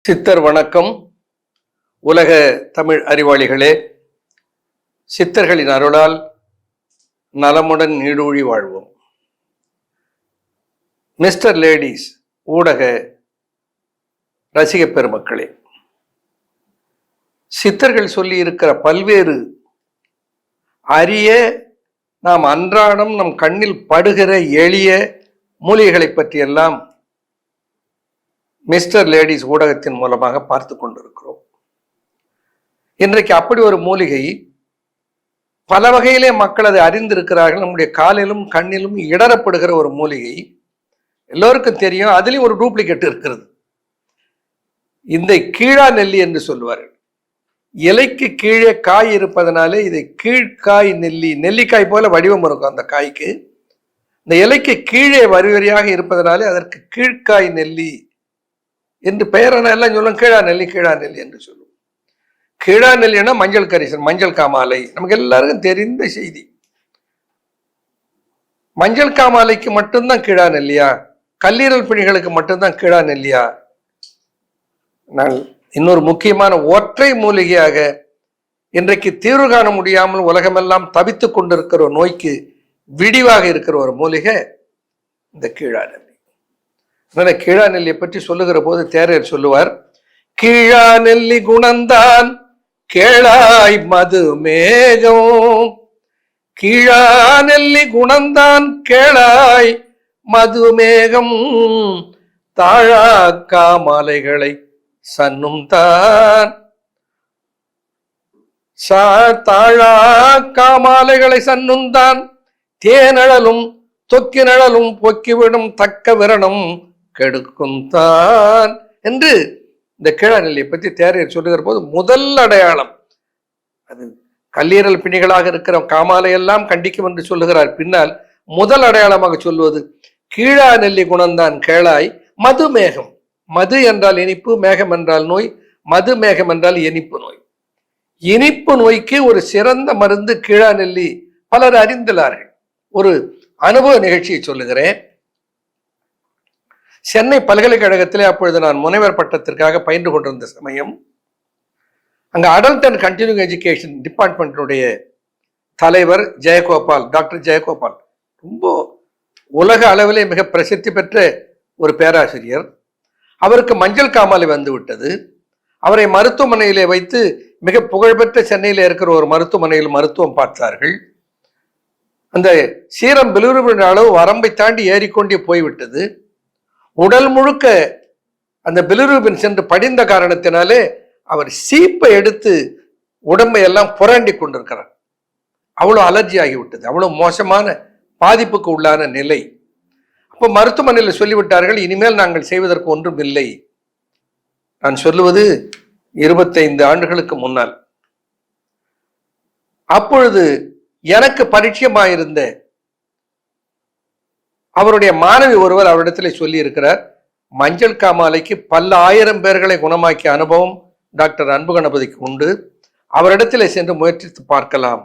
சித்தர் வணக்கம். உலக தமிழ் அறிவாளிகளே, சித்தர்களின் அருளால் நலமுடன் நீடூழி வாழ்வோம். மிஸ்டர் லேடிஸ் ஊடக ரசிக பெருமக்களே, சித்தர்கள் சொல்லி இருக்கிற பல்வேறு அரிய, நாம் அன்றாடம் நம் கண்ணில் படுகிற எளிய மூலிகைகளை பற்றியெல்லாம் மிஸ்டர் லேடிஸ் ஊடகத்தின் மூலமாக பார்த்து கொண்டிருக்கிறோம். இன்றைக்கு அப்படி ஒரு மூலிகை பல வகையிலே மக்கள் அதை அறிந்திருக்கிறார்கள். நம்முடைய காலிலும் கண்ணிலும் இடரப்படுகிற ஒரு மூலிகை எல்லோருக்கும் தெரியும். அதுலேயும் ஒரு டூப்ளிகேட் இருக்கிறது. இந்த கீழா நெல்லி என்று சொல்லுவார்கள். இலைக்கு கீழே காய் இருப்பதனாலே இதை கீழ்காய் நெல்லி, நெல்லிக்காய் போல வடிவம் இருக்கும் அந்த காய்க்கு. இந்த இலைக்கு கீழே வரி வரியாக இருப்பதனாலே அதற்கு கீழ்காய் நெல்லி என்று பெயரான எல்லாம் சொல்லும். கீழா நெல்லி கீழா நெல்லி என்று சொல்லுவோம். கீழா நெல்லினா மஞ்சள் கரிசல், மஞ்சள் காமாலை, நமக்கு எல்லாருக்கும் தெரிந்த செய்தி. மஞ்சள் காமாலைக்கு மட்டும்தான் கீழா நெல்லியா? கல்லீரல் பிணிகளுக்கு மட்டும்தான் கீழா நெல்லியா? நான் இன்னொரு முக்கியமான ஒற்றை மூலிகையாக இன்றைக்கு தீர்வு காண முடியாமல் உலகமெல்லாம் தவித்துக் கொண்டிருக்கிற ஒரு நோய்க்கு விடிவாக இருக்கிற ஒரு மூலிகை இந்த கீழா நெல்லி. கீழா நெல்லியை பற்றி சொல்லுகிற போது தேரையர் சொல்லுவார், கீழா நெல்லி குணந்தான் கேளாய் மதுமேகம், கீழா நெல்லி குணந்தான் கேளாய் மதுமேகம், தாழா காமாலைகளை சன்னும் தான், தாழா காமாலைகளை சன்னும் தான், தேனழலும் தொக்கினழலும் பொக்கிவிடும் தக்க விரணம் கெடுக்கும் தான் என்று இந்த கீழா நெல்லியை பற்றி தேரையர் சொல்லுகிற போது முதல் அடையாளம் அது கல்லீரல் பிணிகளாக இருக்கிற காமாலை எல்லாம் கண்டிக்கும் என்று சொல்லுகிறார். பின்னால் முதல் அடையாளமாக சொல்வது கீழா நெல்லி குணந்தான் கேளாய் மதுமேகம். மது என்றால் இனிப்பு, மேகம் என்றால் நோய், மது மேகம் என்றால் இனிப்பு நோய். இனிப்பு நோய்க்கு ஒரு சிறந்த மருந்து கீழா நெல்லி. பலர் அறிந்துள்ளார்கள். ஒரு அனுபவ நிகழ்ச்சியை சொல்லுகிறேன். சென்னை பல்கலைக்கழகத்திலே அப்பொழுது நான் முனைவர் பட்டத்திற்காக பயின்று கொண்டிருந்த சமயம், அங்க அடல்ட் அண்ட் கண்டினியூங் எஜுகேஷன் டிபார்ட்மெண்ட்டினுடைய தலைவர் ஜெயகோபால், டாக்டர் ஜெயகோபால், ரொம்ப உலக அளவிலே மிக பிரசித்தி பெற்ற ஒரு பேராசிரியர். அவருக்கு மஞ்சள் காமாலை வந்து விட்டது. அவரை மருத்துவமனையிலே வைத்து மிக புகழ்பெற்ற சென்னையில் இருக்கிற ஒரு மருத்துவமனையில் மருத்துவம் பார்த்தார்கள். அந்த சீரம் பிலிருபின் அளவு வரம்பை தாண்டி ஏறிக்கொண்டே போய்விட்டது. உடல் முழுக்க அந்த பிலிருபின் சென்று படிந்த காரணத்தினாலே அவர் சீப்பை எடுத்து உடம்பை எல்லாம் புரண்டி கொண்டிருக்கிறார். அவ்வளோ அலர்ஜி ஆகிவிட்டது. அவ்வளோ மோசமான பாதிப்புக்கு உள்ளான நிலை. அப்போ மருத்துவமனையில் சொல்லிவிட்டார்கள், இனிமேல் நாங்கள் செய்வதற்கு ஒன்றும் இல்லை. நான் சொல்லுவது 25 ஆண்டுகளுக்கு முன்னால். அப்பொழுது எனக்கு பரிச்சயமாயிருந்த அவருடைய மாணவி ஒருவர் அவரிடத்தில் சொல்லி இருக்கிறார், மஞ்சள் காமாலைக்கு பல ஆயிரம் பேர்களை குணமாக்கிய அனுபவம் டாக்டர் அன்பு கணபதிக்கு உண்டு. அவரிடத்தில் சென்று முயற்சித்து பார்க்கலாம்.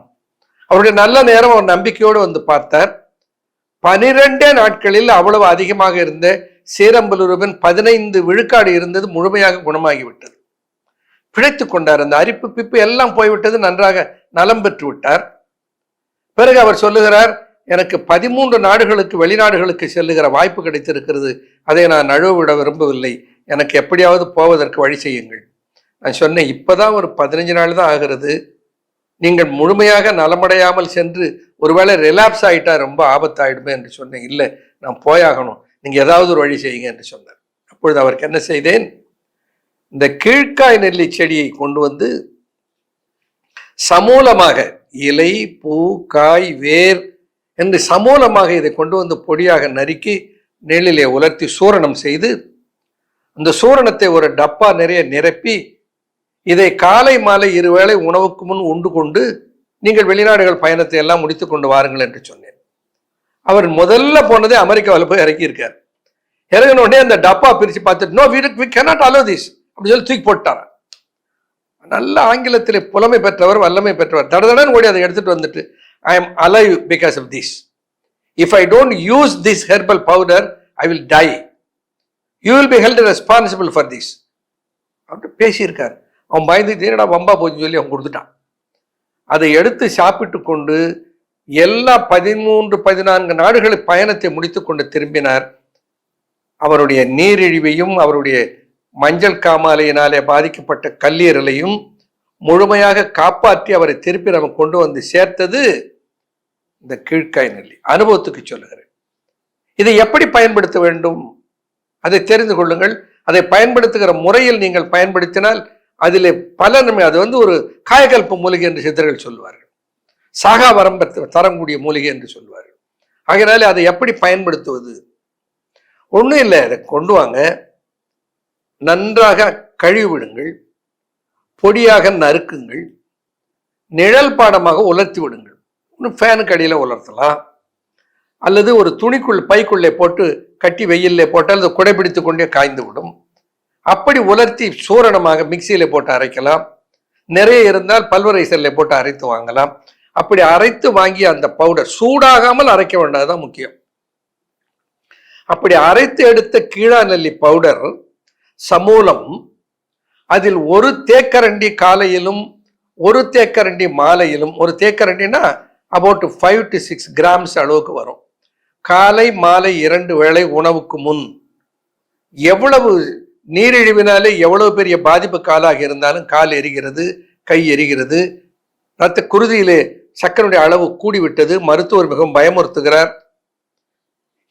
அவருடைய நல்ல நேரம் அவர் நம்பிக்கையோடு வந்து பார்த்தார். 12 நாட்களில் அவ்வளவு அதிகமாக இருந்த சீரம்பிலிருபின் 15 விழுக்காடு இருந்தது முழுமையாக குணமாகிவிட்டது. பிழைத்து கொண்டார். அந்த அரிப்பு பிப்பு எல்லாம் போய்விட்டது. நன்றாக நலம் பெற்று விட்டார். பிறகு அவர் சொல்லுகிறார், எனக்கு 13 நாடுகளுக்கு, வெளிநாடுகளுக்கு செல்லுகிற வாய்ப்பு கிடைத்திருக்கிறது. அதை நான் நழுவிட விரும்பவில்லை. எனக்கு எப்படியாவது போவதற்கு வழி செய்யுங்கள். நான் சொன்னேன், இப்போதான் ஒரு 15 நாள் தான் ஆகிறது. நீங்கள் முழுமையாக நலமடையாமல் சென்று ஒருவேளை ரிலாப்ஸ் ஆகிட்டா ரொம்ப ஆபத்தாயிடுமே என்று சொன்னேன். இல்லை, நான் போயாகணும், நீங்கள் ஏதாவது ஒரு வழி செய்யுங்க என்று சொன்னார். அப்பொழுது அவருக்கு என்ன செய்தேன், இந்த கீழ்காய் நெல்லி செடியை கொண்டு வந்து சமூலமாக இலை, பூ, காய், வேர் என்று சமூலமாக இதை கொண்டு வந்து பொடியாக நறுக்கி நெல்லிலே உலர்த்தி சூரணம் செய்து, அந்த சூரணத்தை ஒரு டப்பா நிறைய நிரப்பி, இதை காலை மாலை 2 வேளை உணவுக்கு முன் உண்டு கொண்டு நீங்கள் வெளிநாடுகள் பயணத்தை எல்லாம் முடித்து கொண்டு வாருங்கள் என்று சொன்னேன். அவர் முதல்ல போனதே அமெரிக்காவில் போய் இறக்கி இருக்கார். இறங்கின உடனே அந்த டப்பா பிரித்து பார்த்துட்டு, no we cannot allow this அப்படி சொல்லி தூக்கி போட்டார். நல்ல ஆங்கிலத்திலே புலமை பெற்றவர், வல்லமை பெற்றவர். தடதடன் ஓடி அதை எடுத்துட்டு வந்துட்டு, I am alive because of this. If I don't use this herbal powder, I will die. You will be held responsible for this. அப்படின்ட்டு பேசியிருக்காரு. அவன் பயந்துட்டு என்னடா வம்பா போச்சுன்னு சொல்லி அவன் கொடுத்துட்டான். அதை எடுத்து சாப்பிட்டு கொண்டு எல்லா 13-14 நாடுகளை பயணத்தை முடித்து கொண்டு திரும்பினார். அவருடைய நீரிழிவையும் அவருடைய மஞ்சள் காமாலையினாலே பாதிக்கப்பட்ட கல்லீரலையும் முழுமையாக காப்பாற்றி அவரை திருப்பி நம்ம கொண்டு வந்து சேர்த்தது இந்த கீழ்காய் நெல்லி. அனுபவத்துக்கு சொல்லுகிறேன். இதை எப்படி பயன்படுத்த வேண்டும் அதை தெரிந்து கொள்ளுங்கள். அதை பயன்படுத்துகிற முறையில் நீங்கள் பயன்படுத்தினால் அதிலே பல நன்மை. அது ஒரு காயகல்ப மூலிகை என்று சித்தர்கள் சொல்லுவார்கள். சாகா வரம் தரக்கூடிய மூலிகை என்று சொல்லுவார்கள். ஆகையினாலே அதை எப்படி பயன்படுத்துவது? ஒன்றும் இல்லை, அதை கொண்டு வாங்க, நன்றாக கழுவி விடுங்கள், பொடியாக நறுக்குங்கள், நிழல் பாடமாக உலர்த்தி விடுங்கள். ஃபேனுக்கு அடியில் உலர்த்தலாம், அல்லது ஒரு துணிக்குள் பைக்குள்ளே போட்டு கட்டி வெயிலே போட்டால் அது குடைபிடித்து கொண்டே காய்ந்து விடும். அப்படி உலர்த்தி சூரணமாக மிக்சியில் போட்டு அரைக்கலாம். நிறைய இருந்தால் பல்வரைசலில் போட்டு அரைத்து வாங்கலாம். அப்படி அரைத்து வாங்கி அந்த பவுடர் சூடாகாமல் அரைக்க வேண்டாம்தான் முக்கியம். அப்படி அரைத்து எடுத்த கீழா நெல்லி பவுடர் சமூலம், அதில் ஒரு தேக்கரண்டி காலையிலும் ஒரு தேக்கரண்டி மாலையிலும், ஒரு தேக்கரண்டினா அபவுட் 5 to 6 கிராம்ஸ் அளவுக்கு வரும். காலை மாலை 2 வேளை உணவுக்கு முன். எவ்வளவு நீரிழிவினாலே எவ்வளவு பெரிய பாதிப்பு காலாக இருந்தாலும் கால் எரிகிறது, கை எரிகிறது, ரத்த குருதியிலே சர்க்கரையுடைய அளவு கூடிவிட்டது, மருத்துவர் மிகவும் பயமுறுத்துகிறார்.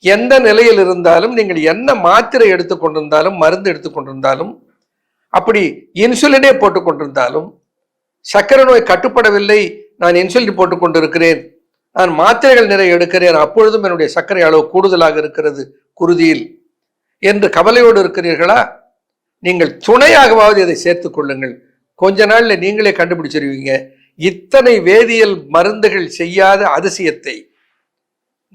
எந்த நிலையில் இருந்தாலும் நீங்கள் என்ன மாத்திரை எடுத்துக்கொண்டிருந்தாலும், மருந்து எடுத்துக்கொண்டிருந்தாலும், அப்படி இன்சுலினே போட்டுக்கொண்டிருந்தாலும், சர்க்கரை நோய் கட்டுப்படவில்லை, நான் இன்சுலின் போட்டுக் கொண்டிருக்கிறேன், நான் மாத்திரைகள் நிறைய எடுக்கிறேன், அப்பொழுதும் என்னுடைய சர்க்கரை அளவு கூடுதலாக இருக்கிறது குருதியில் என்று கவலையோடு இருக்கிறீர்களா? நீங்கள் துணையாகவாவது இதை சேர்த்துக் கொள்ளுங்கள். கொஞ்ச நாள்ல நீங்களே கண்டுபிடிச்சிருவீங்க. இத்தனை வேதியியல் மருந்துகள் செய்யாத அதிசயத்தை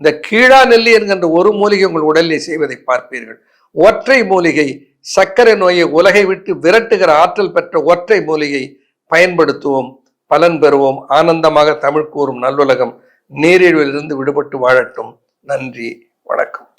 இந்த கீழா நெல்லி என்கின்ற ஒரு மூலிகை உங்கள் உடலில் செய்வதை பார்ப்பீர்கள். ஒற்றை மூலிகை, சர்க்கரை நோயை உலகை விட்டு விரட்டுகிற ஆற்றல் பெற்ற ஒற்றை மூலிகை பயன்படுத்துவோம், பலன் பெறுவோம். ஆனந்தமாக தமிழ் கூறும் நல்லுலகம் நீரிழிவிலிருந்து விடுபட்டு வாழட்டும். நன்றி, வணக்கம்.